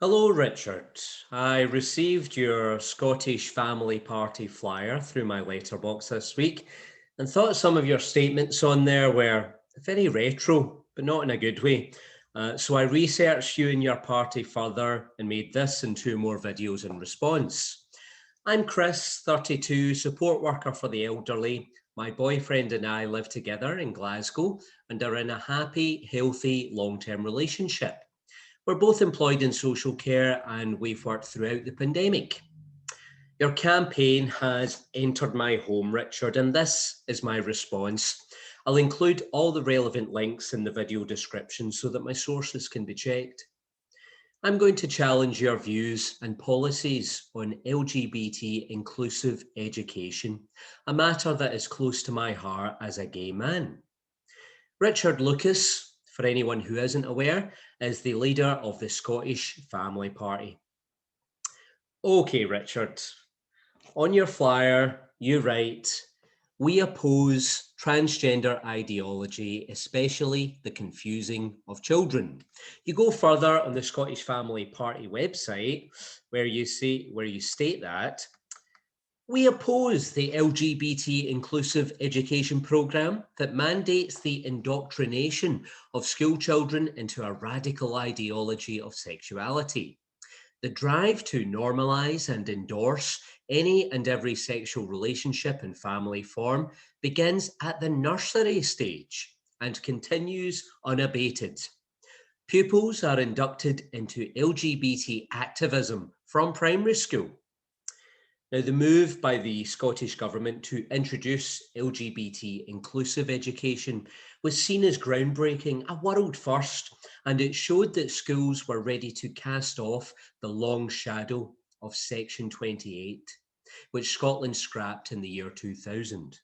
Hello, Richard. I received your Scottish family party flyer through my letterbox this week and thought some of your statements on there were very retro, but not in a good way. So I researched you and your party further and made this and two more videos in response. I'm Chris, 32, support worker for the elderly. My boyfriend and I live together in Glasgow and are in a happy, healthy, long-term relationship. We're both employed in social care and we've worked throughout the pandemic. Your campaign has entered my home, Richard, and this is my response. I'll include all the relevant links in the video description so that my sources can be checked. I'm going to challenge your views and policies on LGBT inclusive education, a matter that is close to my heart as a gay man. Richard Lucas, for anyone who isn't aware, is the leader of the Scottish Family Party. Okay, Richard, on your flyer, you write, "We oppose transgender ideology, especially the confusing of children." You go further on the Scottish Family Party website where you state that we oppose the LGBT Inclusive Education Programme that mandates the indoctrination of school children into a radical ideology of sexuality. The drive to normalise and endorse any and every sexual relationship and family form begins at the nursery stage and continues unabated. Pupils are inducted into LGBT activism from primary school. Now, the move by the Scottish Government to introduce LGBT inclusive education was seen as groundbreaking, a world first, and it showed that schools were ready to cast off the long shadow of Section 28, which Scotland scrapped in the year 2000.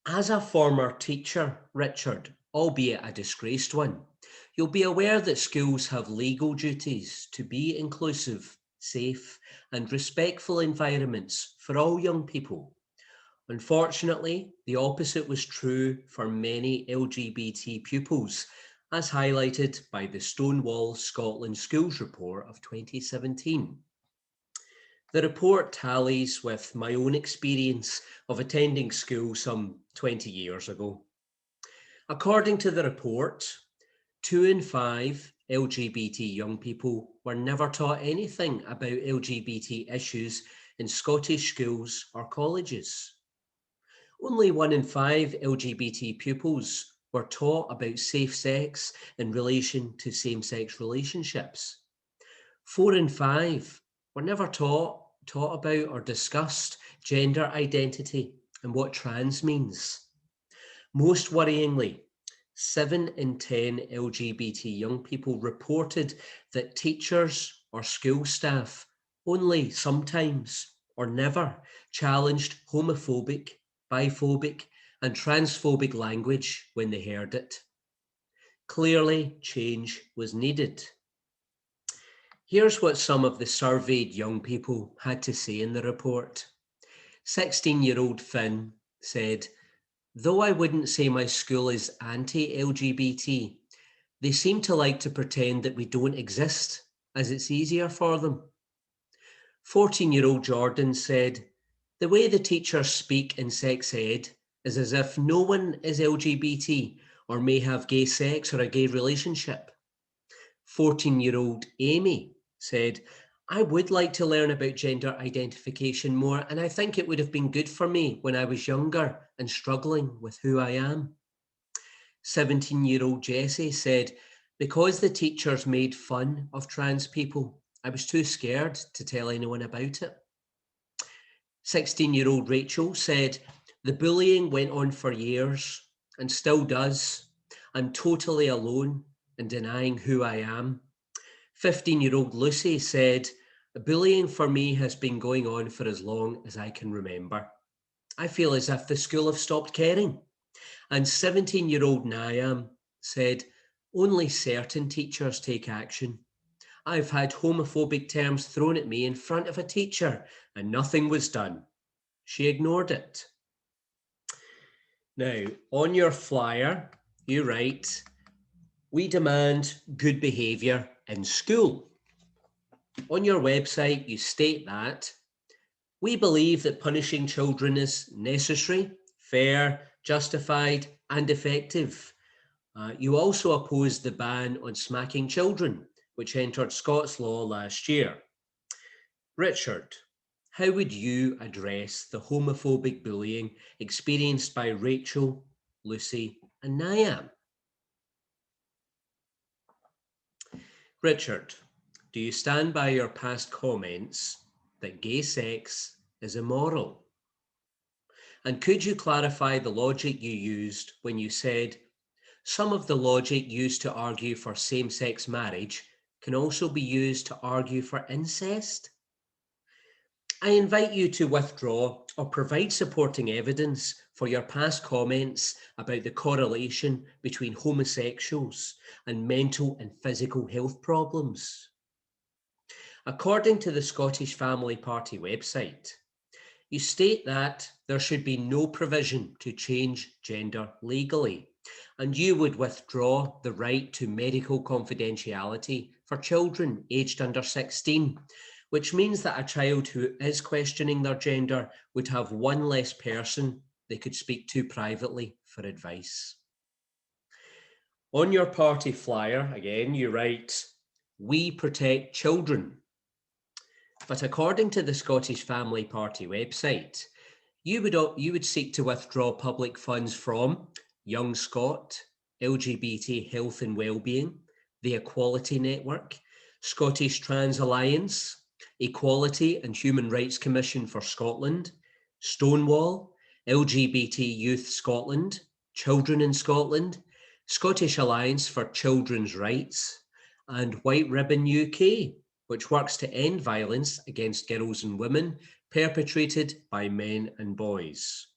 As a former teacher, Richard, albeit a disgraced one, you'll be aware that schools have legal duties to be inclusive, safe and respectful environments for all young people. Unfortunately, the opposite was true for many LGBT pupils, as highlighted by the Stonewall Scotland Schools Report of 2017. The report tallies with my own experience of attending school some 20 years ago. According to the report, 2 in 5 LGBT young people were never taught anything about LGBT issues in Scottish schools or colleges. Only 1 in 5 LGBT pupils were taught about safe sex in relation to same-sex relationships. 4 in 5 were never taught about or discussed gender identity and what trans means. Most worryingly, 7 in 10 LGBT young people reported that teachers or school staff only sometimes or never challenged homophobic, biphobic and transphobic language when they heard it. Clearly, change was needed. Here's what some of the surveyed young people had to say in the report. 16-year-old Finn said, "Though I wouldn't say my school is anti-LGBT, they seem to like to pretend that we don't exist, as it's easier for them." 14-year-old Jordan said, "The way the teachers speak in sex ed is as if no one is LGBT or may have gay sex or a gay relationship." 14-year-old Amy said, "I would like to learn about gender identification more, and I think it would have been good for me when I was younger and struggling with who I am." 17-year-old Jessie said, "Because the teachers made fun of trans people, I was too scared to tell anyone about it." 16-year-old Rachel said, "The bullying went on for years and still does. I'm totally alone in denying who I am." 15-year-old Lucy said, "Bullying for me has been going on for as long as I can remember. I feel as if the school have stopped caring." And 17-year-old Niam said, "Only certain teachers take action. I've had homophobic terms thrown at me in front of a teacher and nothing was done. She ignored it." Now, on your flyer, you write, "We demand good behaviour in school." On your website, you state that we believe that punishing children is necessary, fair, justified, and effective. You also oppose the ban on smacking children, which entered Scots law last year. Richard, how would you address the homophobic bullying experienced by Rachel, Lucy, and Niam? Richard, do you stand by your past comments that gay sex is immoral? And could you clarify the logic you used when you said some of the logic used to argue for same-sex marriage can also be used to argue for incest? I invite you to withdraw or provide supporting evidence for your past comments about the correlation between homosexuals and mental and physical health problems. According to the Scottish Family Party website, you state that there should be no provision to change gender legally, and you would withdraw the right to medical confidentiality for children aged under 16, which means that a child who is questioning their gender would have one less person they could speak to privately for advice. On your party flyer, again, you write, "We protect children." But according to the Scottish Family Party website, you would seek to withdraw public funds from Young Scot, LGBT Health and Wellbeing, the Equality Network, Scottish Trans Alliance, Equality and Human Rights Commission for Scotland, Stonewall, LGBT Youth Scotland, Children in Scotland, Scottish Alliance for Children's Rights, and White Ribbon UK, which works to end violence against girls and women perpetrated by men and boys.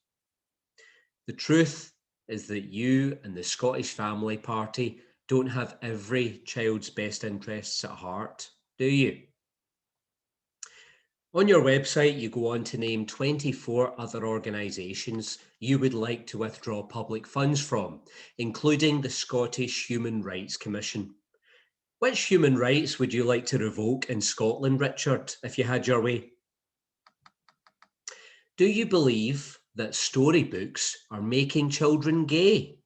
The truth is that you and the Scottish Family Party don't have every child's best interests at heart, do you? On your website, you go on to name 24 other organisations you would like to withdraw public funds from, including the Scottish Human Rights Commission. Which human rights would you like to revoke in Scotland, Richard, if you had your way? Do you believe that storybooks are making children gay?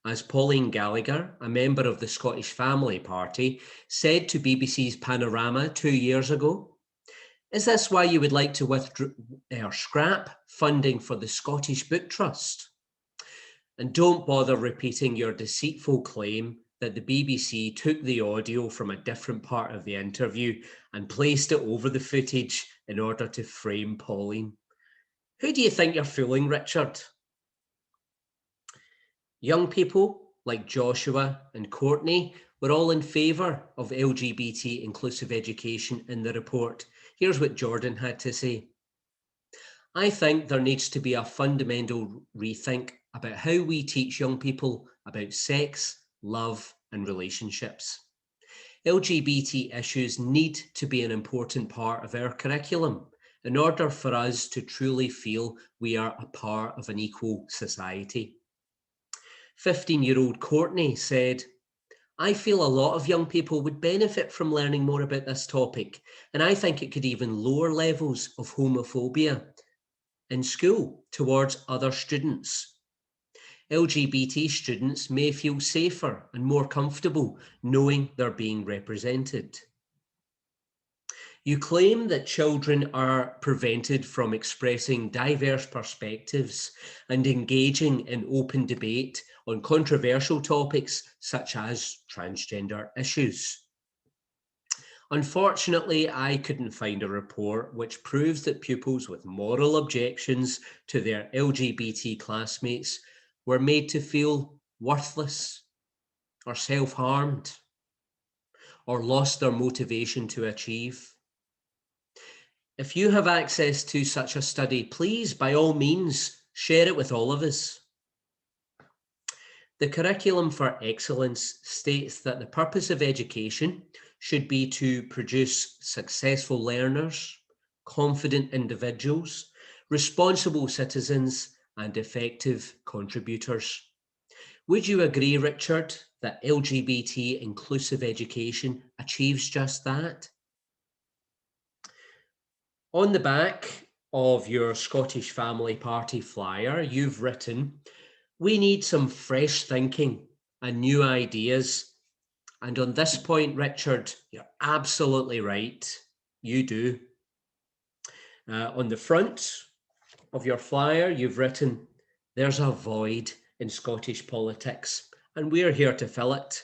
As Pauline Gallagher, a member of the Scottish Family Party, said to BBC's Panorama 2 years ago? Is this why you would like to withdraw or scrap funding for the Scottish Book Trust? And don't bother repeating your deceitful claim that the BBC took the audio from a different part of the interview and placed it over the footage in order to frame Pauline. Who do you think you're fooling, Richard? Young people like Joshua and Courtney were all in favour of LGBT inclusive education in the report. Here's what Jordan had to say. I think there needs to be a fundamental rethink about how we teach young people about sex, love, and relationships. LGBT issues need to be an important part of our curriculum in order for us to truly feel we are a part of an equal society. 15-year-old Courtney said, I feel a lot of young people would benefit from learning more about this topic, and I think it could even lower levels of homophobia in school towards other students. LGBT students may feel safer and more comfortable knowing they're being represented. You claim that children are prevented from expressing diverse perspectives and engaging in open debate on controversial topics such as transgender issues. Unfortunately, I couldn't find a report which proves that pupils with moral objections to their LGBT classmates were made to feel worthless or self-harmed or lost their motivation to achieve. If you have access to such a study, please, by all means, share it with all of us. The Curriculum for Excellence states that the purpose of education should be to produce successful learners, confident individuals, responsible citizens, and effective contributors. Would you agree, Richard, that LGBT inclusive education achieves just that? On the back of your Scottish Family Party flyer, you've written, "We need some fresh thinking and new ideas." And on this point, Richard, you're absolutely right. You do. On the front of your flyer, you've written, "There's a void in Scottish politics, and we're here to fill it."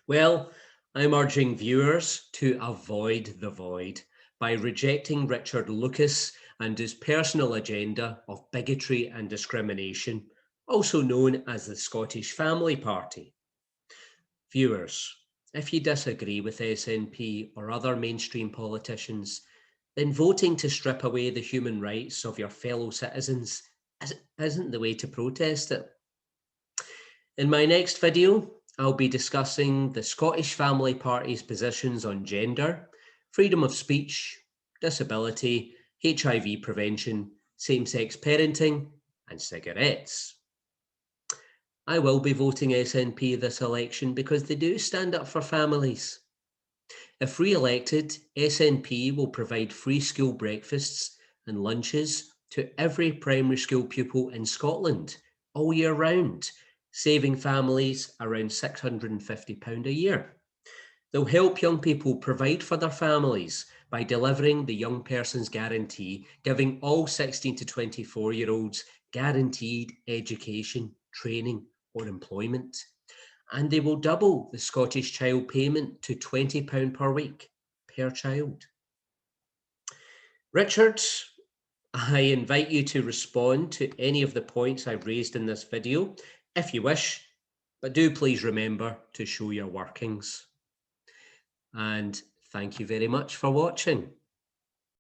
Well, I'm urging viewers to avoid the void by rejecting Richard Lucas and his personal agenda of bigotry and discrimination, also known as the Scottish Family Party. Viewers, if you disagree with SNP or other mainstream politicians, then voting to strip away the human rights of your fellow citizens isn't the way to protest it. In my next video, I'll be discussing the Scottish Family Party's positions on gender, freedom of speech, disability, HIV prevention, same-sex parenting, and cigarettes. I will be voting SNP this election because they do stand up for families. If re-elected, SNP will provide free school breakfasts and lunches to every primary school pupil in Scotland all year round, saving families around £650 a year. They'll help young people provide for their families by delivering the Young Person's Guarantee, giving all 16 to 24-year-olds guaranteed education, training, or employment. And they will double the Scottish Child Payment to £20 per week per child. Richard, I invite you to respond to any of the points I've raised in this video, if you wish, but do please remember to show your workings. And thank you very much for watching.